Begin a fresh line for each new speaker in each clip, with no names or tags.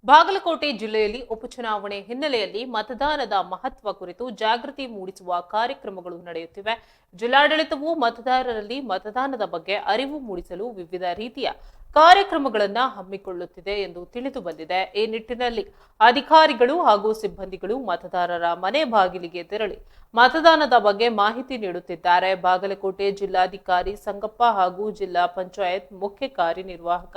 ಬಾಗಲಕೋಟೆ ಜಿಲ್ಲೆಯಲ್ಲಿ ಉಪಚುನಾವಣೆ ಹಿನ್ನೆಲೆಯಲ್ಲಿ ಮತದಾನದ ಮಹತ್ವ ಕುರಿತು ಜಾಗೃತಿ ಮೂಡಿಸುವ ಕಾರ್ಯಕ್ರಮಗಳು ನಡೆಯುತ್ತಿವೆ. ಜಿಲ್ಲಾಡಳಿತವು ಮತದಾರರಲ್ಲಿ ಮತದಾನದ ಬಗ್ಗೆ ಅರಿವು ಮೂಡಿಸಲು ವಿವಿಧ ರೀತಿಯ ಕಾರ್ಯಕ್ರಮಗಳನ್ನು ಹಮ್ಮಿಕೊಳ್ಳುತ್ತಿದೆ ಎಂದು ತಿಳಿದು ಬಂದಿದೆ. ಈ ನಿಟ್ಟಿನಲ್ಲಿ ಅಧಿಕಾರಿಗಳು ಹಾಗೂ ಸಿಬ್ಬಂದಿಗಳು ಮತದಾರರ ಮನೆ ಬಾಗಿಲಿಗೆ ತೆರಳಿ ಮತದಾನದ ಬಗ್ಗೆ ಮಾಹಿತಿ ನೀಡುತ್ತಿದ್ದಾರೆ. ಬಾಗಲಕೋಟೆ ಜಿಲ್ಲಾಧಿಕಾರಿ ಸಂಗಪ್ಪ ಹಾಗೂ ಜಿಲ್ಲಾ ಪಂಚಾಯತ್ ಮುಖ್ಯ ಕಾರ್ಯನಿರ್ವಾಹಕ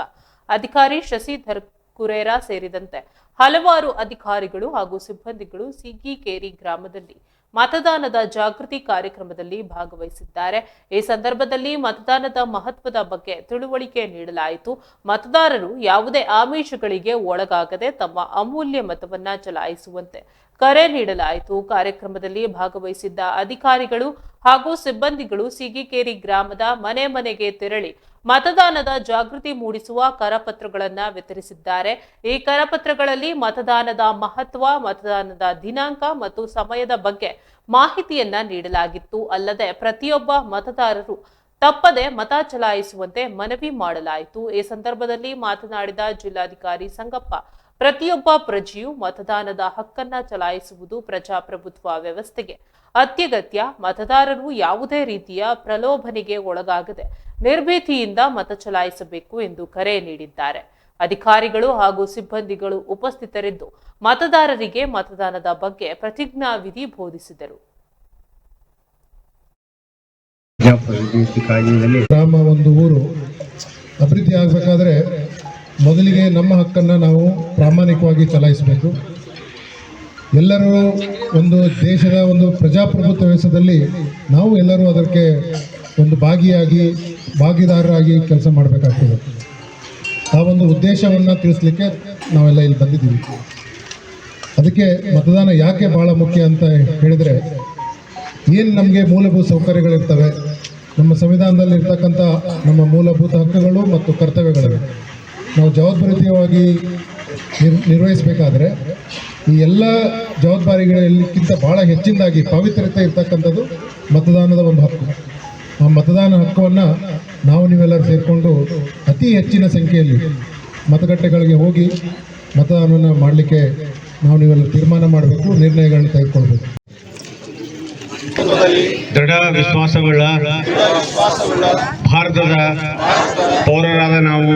ಅಧಿಕಾರಿ ಶಶಿಧರ್ ಕುರೇರಾ ಸೇರಿದಂತೆ ಹಲವಾರು ಅಧಿಕಾರಿಗಳು ಹಾಗೂ ಸಿಬ್ಬಂದಿಗಳು ಸಿಗಿಕೇರಿ ಗ್ರಾಮದಲ್ಲಿ ಮತದಾನದ ಜಾಗೃತಿ ಕಾರ್ಯಕ್ರಮದಲ್ಲಿ ಭಾಗವಹಿಸಿದ್ದಾರೆ. ಈ ಸಂದರ್ಭದಲ್ಲಿ ಮತದಾನದ ಮಹತ್ವದ ಬಗ್ಗೆ ತಿಳುವಳಿಕೆ ನೀಡಲಾಯಿತು. ಮತದಾರರು ಯಾವುದೇ ಆಮಿಷಗಳಿಗೆ ಒಳಗಾಗದೆ ತಮ್ಮ ಅಮೂಲ್ಯ ಮತವನ್ನ ಚಲಾಯಿಸುವಂತೆ ಕರೆ ನೀಡಲಾಯಿತು. ಕಾರ್ಯಕ್ರಮದಲ್ಲಿ ಭಾಗವಹಿಸಿದ್ದ ಅಧಿಕಾರಿಗಳು ಹಾಗೂ ಸಿಬ್ಬಂದಿಗಳು ಸಿಗಿಕೇರಿ ಗ್ರಾಮದ ಮನೆ ಮನೆಗೆ ತೆರಳಿ ಮತದಾನದ ಜಾಗೃತಿ ಮೂಡಿಸುವ ಕರಪತ್ರಗಳನ್ನು ವಿತರಿಸಿದ್ದಾರೆ. ಈ ಕರಪತ್ರಗಳಲ್ಲಿ ಮತದಾನದ ಮಹತ್ವ, ಮತದಾನದ ದಿನಾಂಕ ಮತ್ತು ಸಮಯದ ಬಗ್ಗೆ ಮಾಹಿತಿಯನ್ನ ನೀಡಲಾಗಿತ್ತು. ಅಲ್ಲದೆ ಪ್ರತಿಯೊಬ್ಬ ಮತದಾರರು ತಪ್ಪದೆ ಮತ ಚಲಾಯಿಸುವಂತೆ ಮನವಿ ಮಾಡಲಾಯಿತು. ಈ ಸಂದರ್ಭದಲ್ಲಿ ಮಾತನಾಡಿದ ಜಿಲ್ಲಾಧಿಕಾರಿ ಸಂಗಪ್ಪ, ಪ್ರತಿಯೊಬ್ಬ ಪ್ರಜೆಯು ಮತದಾನದ ಹಕ್ಕನ್ನ ಚಲಾಯಿಸುವುದು ಪ್ರಜಾಪ್ರಭುತ್ವ ವ್ಯವಸ್ಥೆಗೆ ಅತ್ಯಗತ್ಯ. ಮತದಾರರು ಯಾವುದೇ ರೀತಿಯ ಪ್ರಲೋಭನೆಗೆ ಒಳಗಾಗದೆ ನಿರ್ಭೀತಿಯಿಂದ ಮತ ಚಲಾಯಿಸಬೇಕು ಎಂದು ಕರೆ ನೀಡಿದ್ದಾರೆ. ಅಧಿಕಾರಿಗಳು ಹಾಗೂ ಸಿಬ್ಬಂದಿಗಳು ಉಪಸ್ಥಿತರಿದ್ದು ಮತದಾರರಿಗೆ ಮತದಾನದ ಬಗ್ಗೆ ಪ್ರತಿಜ್ಞಾ ವಿಧಿ ಬೋಧಿಸಿದರು.
ಗ್ರಾಮ ಒಂದು ಊರು ಅಭಿವೃದ್ಧಿ ಆಗಬೇಕಾದ್ರೆ ಮೊದಲಿಗೆ ನಮ್ಮ ಹಕ್ಕನ್ನು ನಾವು ಪ್ರಾಮಾಣಿಕವಾಗಿ ಚಲಾಯಿಸಬೇಕು. ಎಲ್ಲರೂ ಒಂದು ದೇಶದ ಒಂದು ಪ್ರಜಾಪ್ರಭುತ್ವ ವ್ಯವಸ್ಥೆಯಲ್ಲಿ ನಾವು ಎಲ್ಲರೂ ಅದಕ್ಕೆ ಒಂದು ಭಾಗಿದಾರರಾಗಿ ಕೆಲಸ ಮಾಡಬೇಕಾಗ್ತದೆ. ಆ ಒಂದು ಉದ್ದೇಶವನ್ನು ತಿಳಿಸ್ಲಿಕ್ಕೆ ನಾವೆಲ್ಲ ಇಲ್ಲಿ ಬಂದಿದ್ದೀವಿ. ಅದಕ್ಕೆ ಮತದಾನ ಯಾಕೆ ಭಾಳ ಮುಖ್ಯ ಅಂತ ಹೇಳಿದರೆ, ಏನು ನಮಗೆ ಮೂಲಭೂತ ಸೌಕರ್ಯಗಳಿರ್ತವೆ, ನಮ್ಮ ಸಂವಿಧಾನದಲ್ಲಿ ಇರ್ತಕ್ಕಂಥ ನಮ್ಮ ಮೂಲಭೂತ ಹಕ್ಕುಗಳು ಮತ್ತು ಕರ್ತವ್ಯಗಳು ನಾವು ಜವಾಬ್ದಾರಿಯುತವಾಗಿ ನಿರ್ವಹಿಸಬೇಕಾದ್ರೆ ಈ ಎಲ್ಲ ಜವಾಬ್ದಾರಿಗಳಿಗಿಂತ ಭಾಳ ಹೆಚ್ಚಿನದಾಗಿ ಪವಿತ್ರತೆ ಇರ್ತಕ್ಕಂಥದ್ದು ಮತದಾನದ ಒಂದು ಹಕ್ಕು. ಆ ಮತದಾನ ಹಕ್ಕನ್ನು ನಾವು ನೀವೆಲ್ಲರೂ ಸೇರಿಕೊಂಡು ಅತಿ ಹೆಚ್ಚಿನ ಸಂಖ್ಯೆಯಲ್ಲಿ ಮತಗಟ್ಟೆಗಳಿಗೆ ಹೋಗಿ ಮತದಾನವನ್ನು ಮಾಡಲಿಕ್ಕೆ ನಾವು ನೀವೆಲ್ಲ ತೀರ್ಮಾನ ಮಾಡಬೇಕು, ನಿರ್ಣಯಗಳನ್ನು ತೆಗೆದುಕೊಳ್ಬೇಕು.
ದೃಢ ವಿಶ್ವಾಸವುಳ್ಳ ಭಾರತದ ಪೌರರಾದ ನಾವು